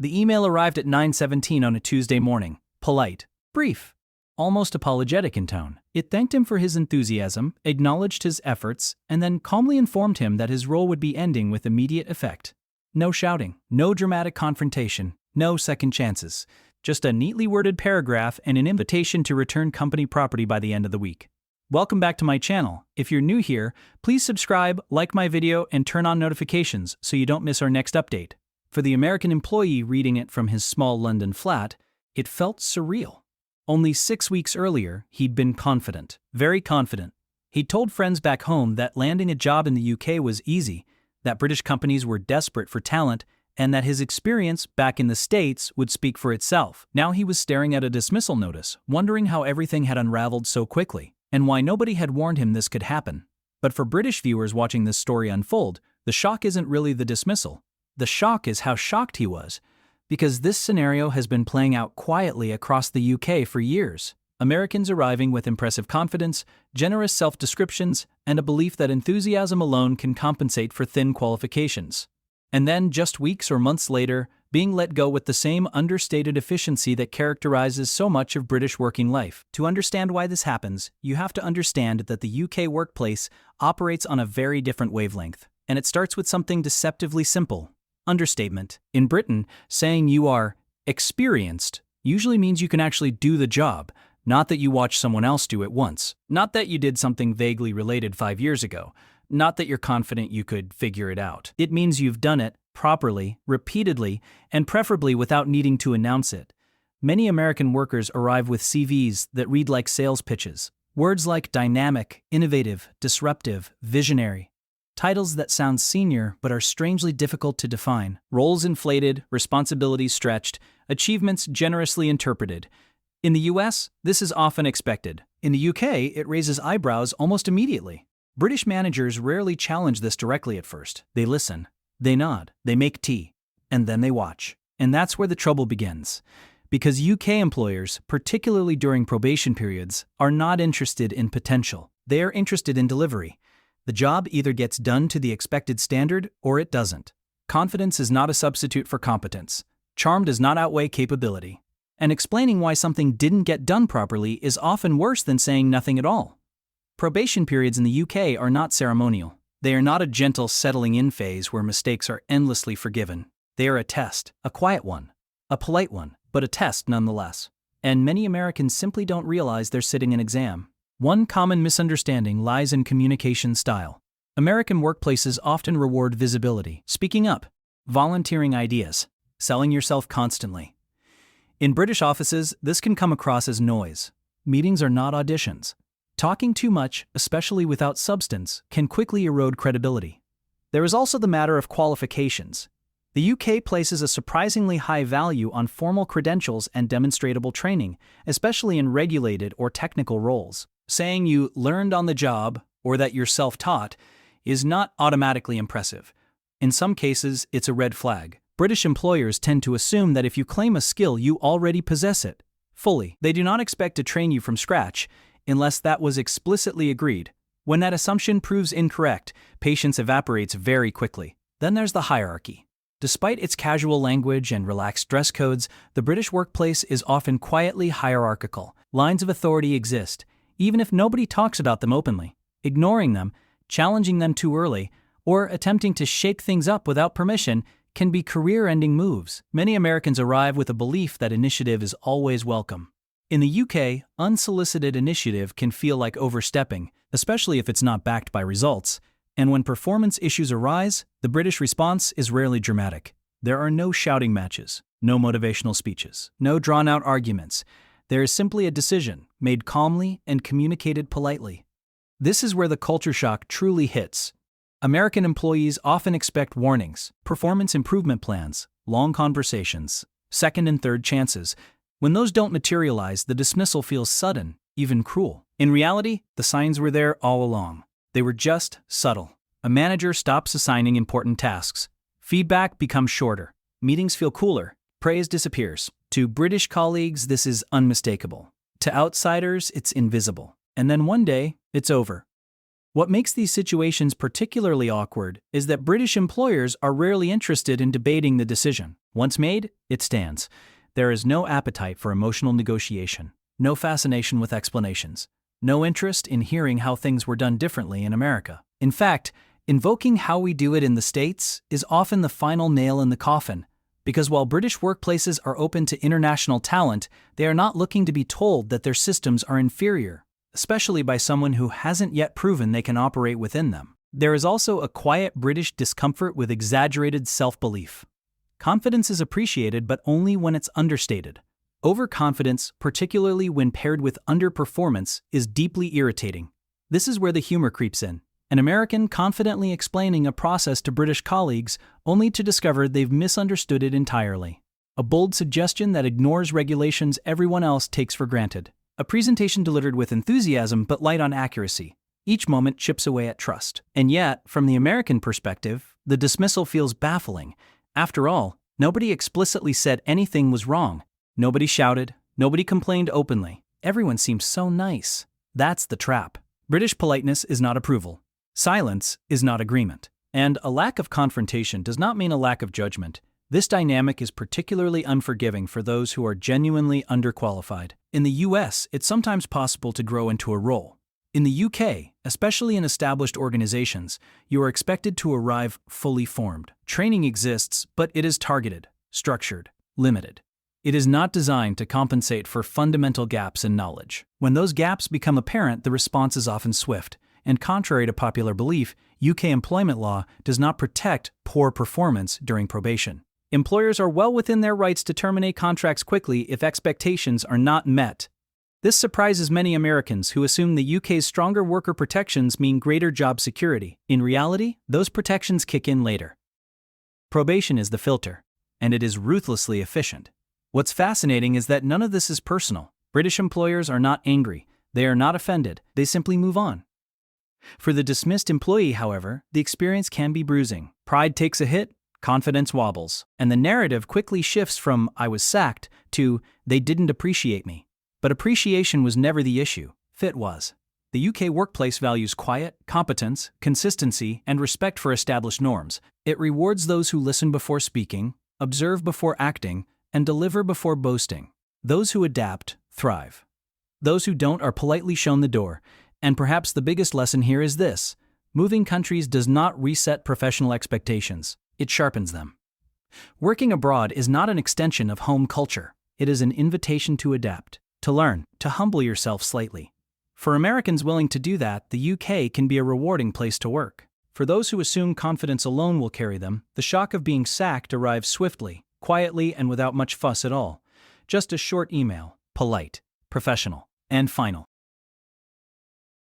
The email arrived at 9:17 on a Tuesday morning. Polite, brief, almost apologetic in tone. It thanked him for his enthusiasm, acknowledged his efforts, and then calmly informed him that his role would be ending with immediate effect. No shouting, no dramatic confrontation, no second chances. Just a neatly worded paragraph and an invitation to return company property by the end of the week. Welcome back to my channel. If you're new here, please subscribe, like my video, and turn on notifications so you don't miss our next update. For the American employee reading it from his small London flat, it felt surreal. Only 6 weeks earlier, he'd been confident, very confident. He'd told friends back home that landing a job in the UK was easy, that British companies were desperate for talent, and that his experience back in the States would speak for itself. Now he was staring at a dismissal notice, wondering how everything had unraveled so quickly, and why nobody had warned him this could happen. But for British viewers watching this story unfold, the shock isn't really the dismissal. The shock is how shocked he was, because this scenario has been playing out quietly across the UK for years. Americans arriving with impressive confidence, generous self-descriptions, and a belief that enthusiasm alone can compensate for thin qualifications. And then, just weeks or months later, being let go with the same understated efficiency that characterizes so much of British working life. To understand why this happens, you have to understand that the UK workplace operates on a very different wavelength. And it starts with something deceptively simple. Understatement. In Britain, saying you are experienced usually means you can actually do the job, not that you watched someone else do it once, not that you did something vaguely related 5 years ago, not that you're confident you could figure it out. It means you've done it properly, repeatedly, and preferably without needing to announce it. Many American workers arrive with CVs that read like sales pitches. Words like dynamic, innovative, disruptive, visionary. Titles that sound senior but are strangely difficult to define. Roles inflated, responsibilities stretched, achievements generously interpreted. In the US, this is often expected. In the UK, it raises eyebrows almost immediately. British managers rarely challenge this directly at first. They listen, they nod, they make tea, and then they watch. And that's where the trouble begins. Because UK employers, particularly during probation periods, are not interested in potential. They are interested in delivery. The job either gets done to the expected standard or it doesn't. Confidence is not a substitute for competence. Charm does not outweigh capability. And explaining why something didn't get done properly is often worse than saying nothing at all. Probation periods in the UK are not ceremonial. They are not a gentle settling-in phase where mistakes are endlessly forgiven. They are a test, a quiet one, a polite one, but a test nonetheless. And many Americans simply don't realize they're sitting an exam. One common misunderstanding lies in communication style. American workplaces often reward visibility, speaking up, volunteering ideas, selling yourself constantly. In British offices, this can come across as noise. Meetings are not auditions. Talking too much, especially without substance, can quickly erode credibility. There is also the matter of qualifications. The UK places a surprisingly high value on formal credentials and demonstrable training, especially in regulated or technical roles. Saying you learned on the job or that you're self-taught is not automatically impressive. In some cases, it's a red flag. British employers tend to assume that if you claim a skill, you already possess it fully. They do not expect to train you from scratch unless that was explicitly agreed. When that assumption proves incorrect, patience evaporates very quickly. Then there's the hierarchy. Despite its casual language and relaxed dress codes, the British workplace is often quietly hierarchical. Lines of authority exist, even if nobody talks about them openly. Ignoring them, challenging them too early, or attempting to shake things up without permission can be career-ending moves. Many Americans arrive with a belief that initiative is always welcome. In the UK, unsolicited initiative can feel like overstepping, especially if it's not backed by results. And when performance issues arise, the British response is rarely dramatic. There are no shouting matches, no motivational speeches, no drawn-out arguments. There is simply a decision, made calmly and communicated politely. This is where the culture shock truly hits. American employees often expect warnings, performance improvement plans, long conversations, second and third chances. When those don't materialize, the dismissal feels sudden, even cruel. In reality, the signs were there all along. They were just subtle. A manager stops assigning important tasks. Feedback becomes shorter. Meetings feel cooler. Praise disappears. To British colleagues, this is unmistakable. To outsiders, it's invisible. And then one day, it's over. What makes these situations particularly awkward is that British employers are rarely interested in debating the decision. Once made, it stands. There is no appetite for emotional negotiation, no fascination with explanations, no interest in hearing how things were done differently in America. In fact, invoking how we do it in the States is often the final nail in the coffin, because while British workplaces are open to international talent, they are not looking to be told that their systems are inferior, especially by someone who hasn't yet proven they can operate within them. There is also a quiet British discomfort with exaggerated self-belief. Confidence is appreciated, but only when it's understated. Overconfidence, particularly when paired with underperformance, is deeply irritating. This is where the humor creeps in. An American confidently explaining a process to British colleagues only to discover they've misunderstood it entirely. A bold suggestion that ignores regulations everyone else takes for granted. A presentation delivered with enthusiasm but light on accuracy. Each moment chips away at trust. And yet, from the American perspective, the dismissal feels baffling. After all, nobody explicitly said anything was wrong. Nobody shouted. Nobody complained openly. Everyone seems so nice. That's the trap. British politeness is not approval. Silence is not agreement. And a lack of confrontation does not mean a lack of judgment. This dynamic is particularly unforgiving for those who are genuinely underqualified. In the US, it's sometimes possible to grow into a role. In the UK, especially in established organizations, you are expected to arrive fully formed. Training exists, but it is targeted, structured, limited. It is not designed to compensate for fundamental gaps in knowledge. When those gaps become apparent, the response is often swift. And contrary to popular belief, UK employment law does not protect poor performance during probation. Employers are well within their rights to terminate contracts quickly if expectations are not met. This surprises many Americans who assume the UK's stronger worker protections mean greater job security. In reality, those protections kick in later. Probation is the filter, and it is ruthlessly efficient. What's fascinating is that none of this is personal. British employers are not angry. They are not offended. They simply move on. For the dismissed employee, however, the experience can be bruising. Pride takes a hit, confidence wobbles, and the narrative quickly shifts from "I was sacked" to "they didn't appreciate me." But appreciation was never the issue. Fit was. The UK workplace values quiet, competence, consistency, and respect for established norms. It rewards those who listen before speaking, observe before acting, and deliver before boasting. Those who adapt thrive. Those who don't are politely shown the door. And perhaps the biggest lesson here is this: moving countries does not reset professional expectations, it sharpens them. Working abroad is not an extension of home culture. It is an invitation to adapt, to learn, to humble yourself slightly. For Americans willing to do that, the UK can be a rewarding place to work. For those who assume confidence alone will carry them, the shock of being sacked arrives swiftly, quietly, and without much fuss at all. Just a short email, polite, professional, and final.